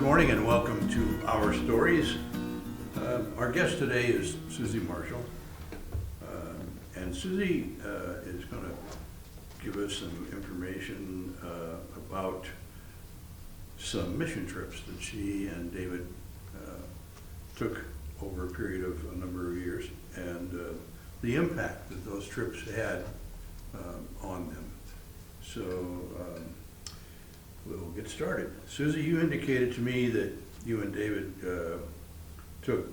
Good morning and welcome to Our Stories. Our guest today is Susie Marshall. And Susie is going to give us some information about some mission trips that she and David took over a period of a number of years and the impact that those trips had on them. So we'll get started. Susie, you indicated to me that you and David took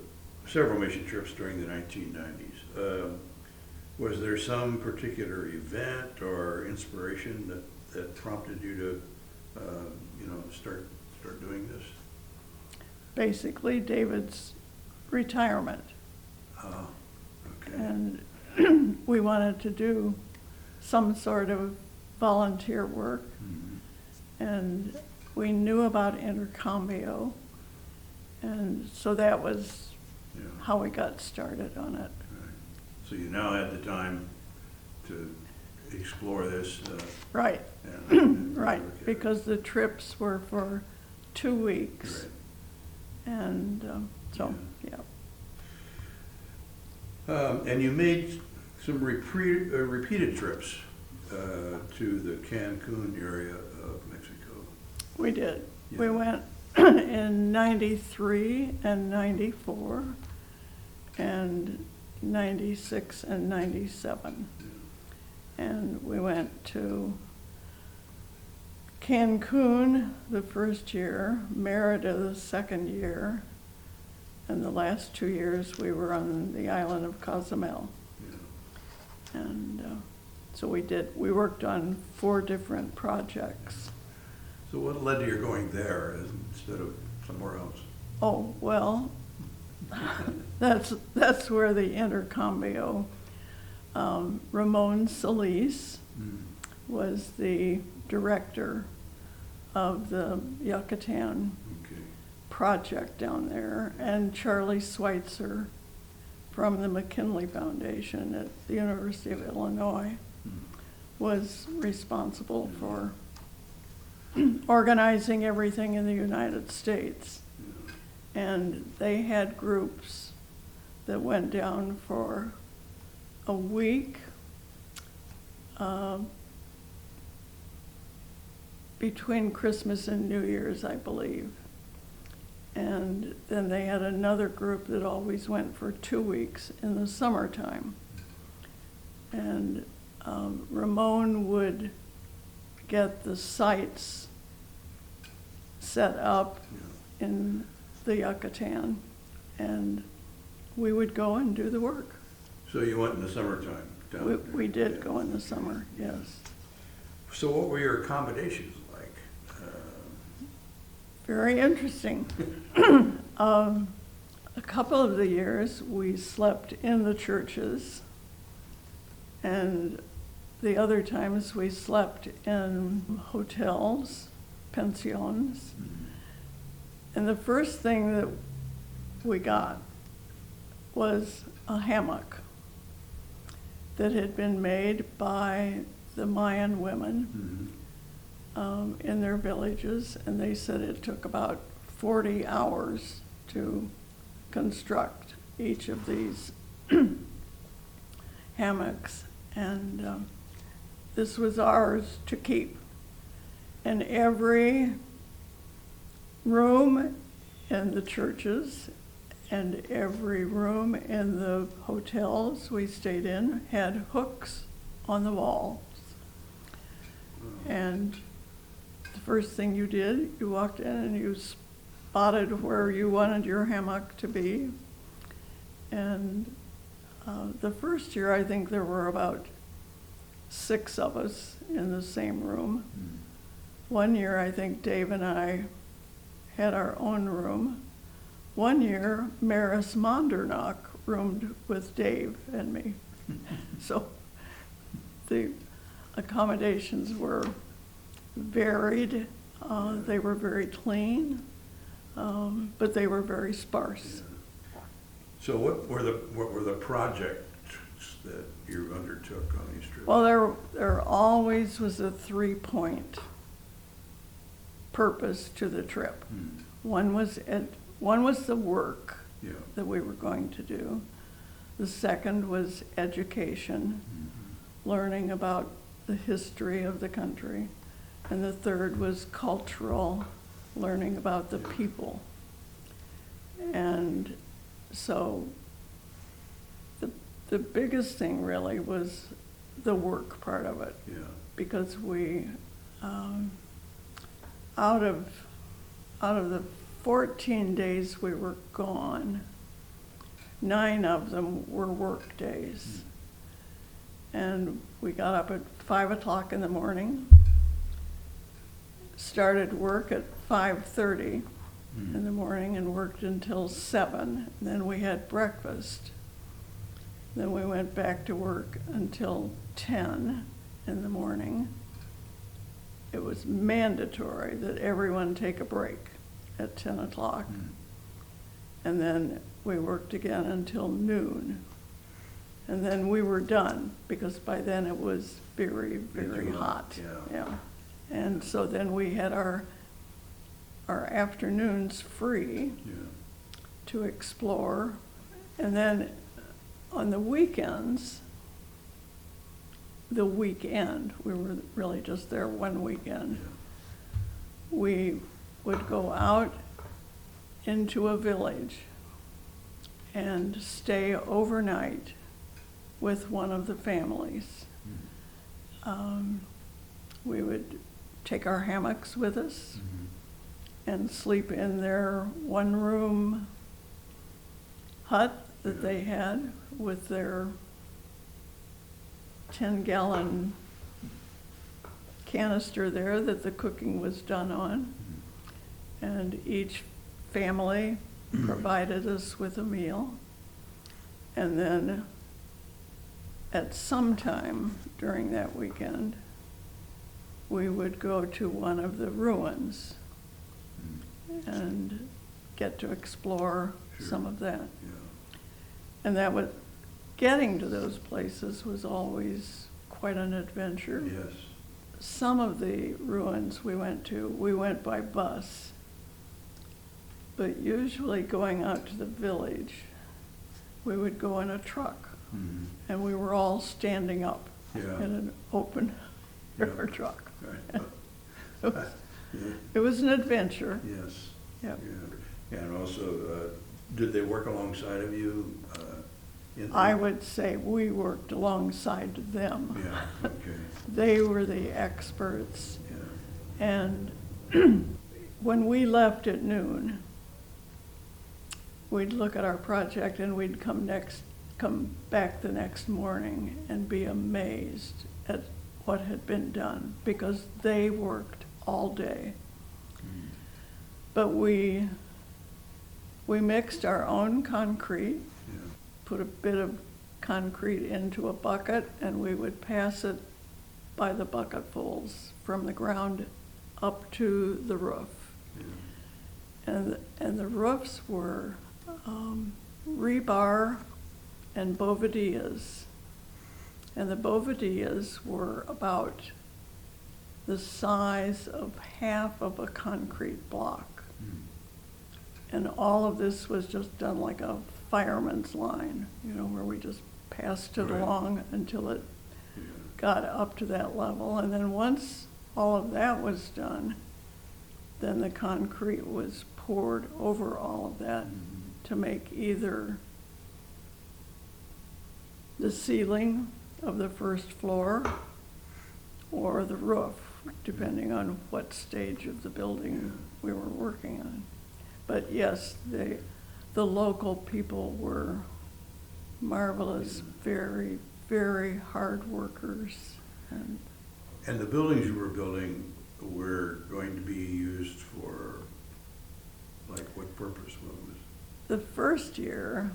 several mission trips during the 1990s. Was there some particular event or inspiration that prompted you to, start doing this? Basically, David's retirement. Okay. And we wanted to do some sort of volunteer work. Mm-hmm. And we knew about Intercambio. And so that was how we got started on it. Right. So you now had the time to explore this. Right. Right, because the trips were for 2 weeks. Right. And yeah. And you made some repeated trips to the Cancun area of Mexico. We did. Yeah. We went in 93 and 94 and 96 and 97. Yeah. And we went to Cancun the first year, Merida the second year, and the last 2 years we were on the island of Cozumel. Yeah. And so we worked on 4 different projects. So what led to your going there instead of somewhere else? Oh, well, that's where the Intercambio, Ramon Solis was the director of the Yucatan project down there, and Charlie Schweitzer from the McKinley Foundation at the University of Illinois was responsible for organizing everything in the United States. And they had groups that went down for a week between Christmas and New Year's, I believe. And then they had another group that always went for 2 weeks in the summertime. And Ramon would get the sites set up in the Yucatan, and we would go and do the work. So you went in the summertime down there? We did go in the summer, yes. So what were your accommodations like? Very interesting. A couple of the years we slept in the churches, and the other times we slept in hotels, pensions. And the first thing that we got was a hammock that had been made by the Mayan women in their villages, and they said it took about 40 hours to construct each of these hammocks, and this was ours to keep. And every room in the churches and every room in the hotels we stayed in had hooks on the walls. And the first thing you did, you walked in and you spotted where you wanted your hammock to be. And the first year, I think there were about 6 of us in the same room. One year, I think Dave and I had our own room. One year, Maris Mondernach roomed with Dave and me. So the accommodations were varied. They were very clean, but they were very sparse. So what were the projects that you undertook on these trips? Well, there always was a 3-point purpose to the trip. One was the work Yeah. that we were going to do. The second was education, learning about the history of the country. And the third was cultural, learning about the people. And so the biggest thing really was the work part of it. Yeah. Because we, out of the 14 days we were gone, 9 of them were work days. And we got up at 5 o'clock in the morning, started work at 5:30 in the morning and worked until 7. And then we had breakfast. Then we went back to work until 10 in the morning. It was mandatory that everyone take a break at 10 o'clock. And then we worked again until noon. And then we were done, because by then it was very, very hot. Yeah. And so then we had our afternoons free to explore. And then on the weekends, the weekend, we were really just there one weekend, we would go out into a village and stay overnight with one of the families. We would take our hammocks with us and sleep in their one-room hut that they had with their 10-gallon canister there that the cooking was done on. And each family provided us with a meal. And then at some time during that weekend, we would go to one of the ruins and get to explore some of that. And that was, getting to those places was always quite an adventure. Yes. Some of the ruins we went by bus. But usually going out to the village, we would go in a truck. And we were all standing up in an open air truck. Right. It was an adventure. Yes. Yep. Yeah. And also, did they work alongside of you? I would say we worked alongside them. Yeah, okay. They were the experts. Yeah. And when we left at noon, we'd look at our project and we'd come back the next morning and be amazed at what had been done, because they worked all day. But we mixed our own concrete, put a bit of concrete into a bucket, and we would pass it by the bucketfuls from the ground up to the roof. And the roofs were rebar and bovedillas. And the bovedillas were about the size of half of a concrete block. And all of this was just done like a fireman's line, where we just passed it along until it got up to that level. And then once all of that was done, then the concrete was poured over all of that to make either the ceiling of the first floor or the roof, depending on what stage of the building we were working on. But yes, the local people were marvelous, very, very hard workers. And the buildings you were building were going to be used for, like, what purpose? What was? The first year,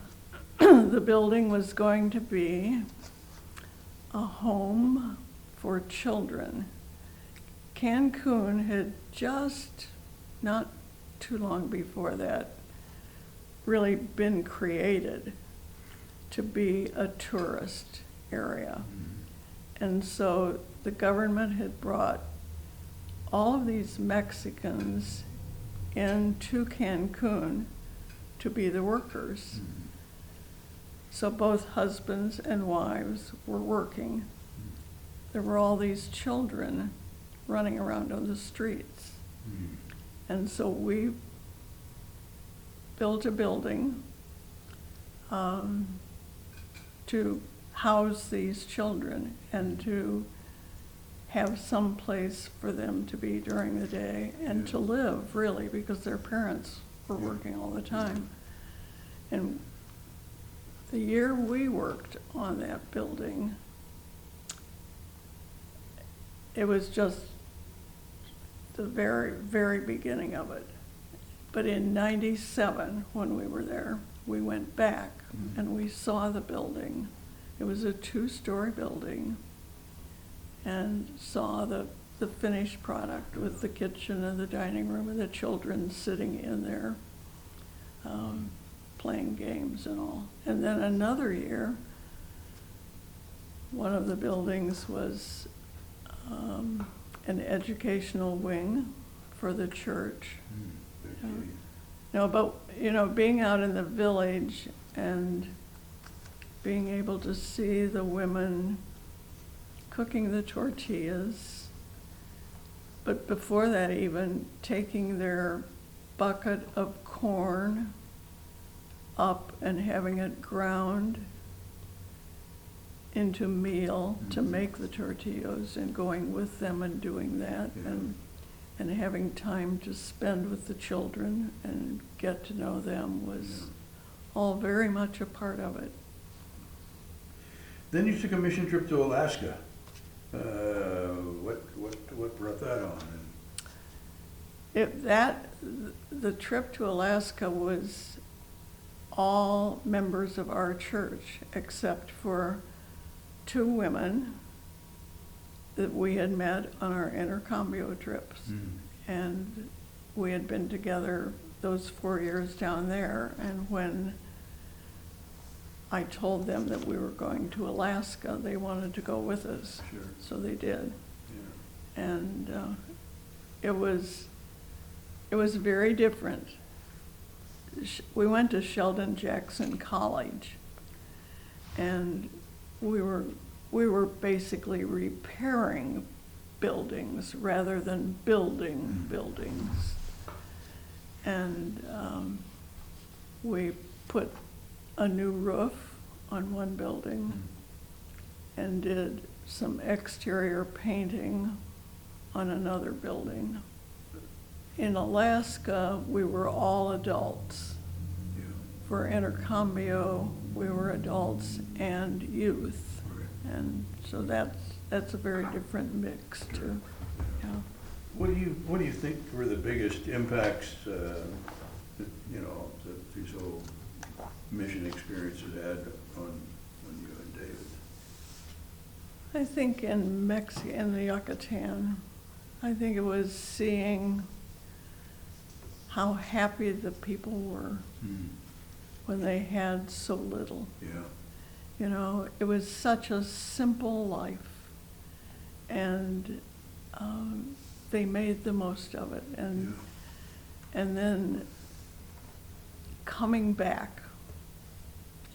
the building was going to be a home for children. Cancun had just, not too long before that, really been created to be a tourist area. And so the government had brought all of these Mexicans into Cancun to be the workers. So both husbands and wives were working. There were all these children running around on the streets. And so we built a building to house these children and to have some place for them to be during the day and to live, really, because their parents were working all the time. And the year we worked on that building, it was just the very, very beginning of it. But in '97, when we were there, we went back and we saw the building. It was a 2-story building, and saw the finished product with the kitchen and the dining room and the children sitting in there playing games and all. And then another year, one of the buildings was an educational wing for the church. No, but, being out in the village and being able to see the women cooking the tortillas, but before that even, taking their bucket of corn up and having it ground into meal to make the tortillas, and going with them and doing that, and having time to spend with the children and get to know them was all very much a part of it. Then you took a mission trip to Alaska. What brought that on? The trip to Alaska was all members of our church, except for 2 women that we had met on our intercambio trips. And we had been together those 4 years down there, and when I told them that we were going to Alaska, they wanted to go with us. Sure. So they did. Yeah. And it was very different. We went to Sheldon Jackson College, and we were basically repairing buildings rather than building buildings. And we put a new roof on one building and did some exterior painting on another building. In Alaska, we were all adults. For intercambio, we were adults and youth. And so that's a very different mix too. Yeah. What do you think were the biggest impacts that these whole mission experiences had on you and David? I think in the Yucatan, I think it was seeing how happy the people were when they had so little. Yeah. It was such a simple life, and they made the most of it. And then coming back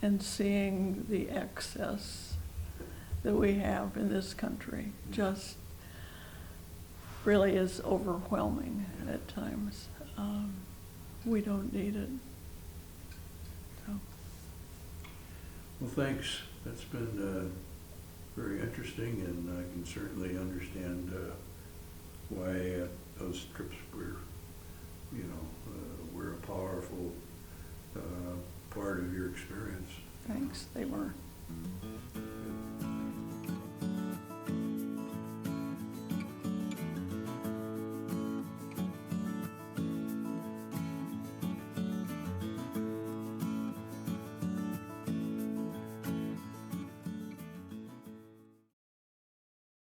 and seeing the excess that we have in this country just really is overwhelming at times. We don't need it. So. Well, thanks. That's been very interesting, and I can certainly understand why those trips were, were a powerful part of your experience. Thanks, they were.